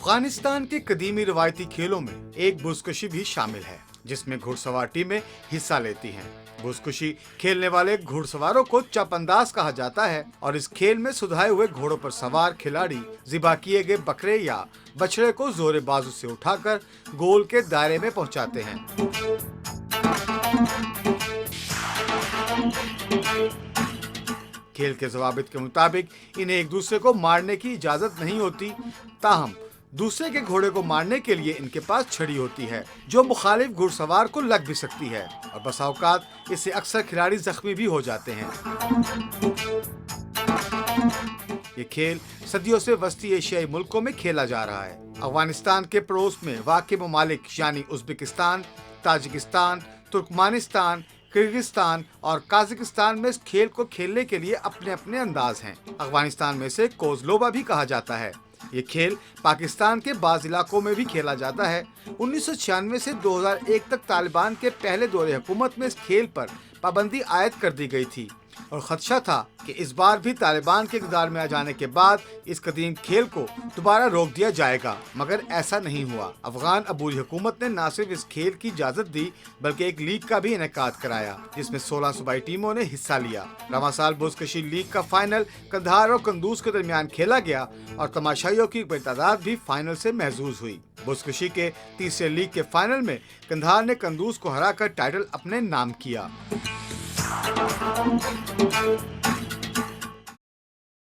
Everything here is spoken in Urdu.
افغانستان کے قدیمی روایتی کھیلوں میں ایک بزکشی بھی شامل ہے جس میں گھڑ سوار ٹیمیں حصہ لیتی ہیں۔ بزکشی کھیلنے والے گھڑ سواروں کو چپ انداز کہا جاتا ہے اور اس کھیل میں سدھائے ہوئے گھوڑوں پر سوار کھلاڑی ذبح کیے گئے بکرے یا بچڑے کو زور بازو سے اٹھا کر گول کے دائرے میں پہنچاتے ہیں۔ کھیل کے ضوابط کے مطابق انہیں ایک دوسرے کو مارنے کی اجازت نہیں ہوتی، تاہم دوسرے کے گھوڑے کو مارنے کے لیے ان کے پاس چھڑی ہوتی ہے جو مخالف گھڑ سوار کو لگ بھی سکتی ہے اور بسا اوقات اس سے اکثر کھلاڑی زخمی بھی ہو جاتے ہیں۔ یہ کھیل صدیوں سے وسطی ایشیائی ملکوں میں کھیلا جا رہا ہے۔ افغانستان کے پڑوس میں واقع ممالک یعنی ازبکستان، تاجکستان، ترکمانستان، کرغزستان اور قازقستان میں اس کھیل کو کھیلنے کے لیے اپنے اپنے انداز ہیں۔ افغانستان میں اسے کوزلوبا بھی کہا جاتا ہے۔ یہ کھیل پاکستان کے بعض علاقوں میں بھی کھیلا جاتا ہے۔ 1996 سے 2001 تک طالبان کے پہلے دور حکومت میں اس کھیل پر پابندی عائد کر دی گئی تھی اور خدشہ تھا کہ اس بار بھی طالبان کے اقتدار میں آ جانے کے بعد اس قدیم کھیل کو دوبارہ روک دیا جائے گا، مگر ایسا نہیں ہوا۔ افغان عبوری حکومت نے نہ صرف اس کھیل کی اجازت دی بلکہ ایک لیگ کا بھی انعقاد کرایا جس میں 16 صوبائی ٹیموں نے حصہ لیا۔ رواں سال بزکشی لیگ کا فائنل قندھار اور قندوز کے درمیان کھیلا گیا اور تماشائیوں کی بڑی تعداد بھی فائنل سے محظوظ ہوئی۔ بزکشی کے تیسرے لیگ کے فائنل میں قندھار نے قندوز کو ہرا کر ٹائٹل اپنے نام کیا۔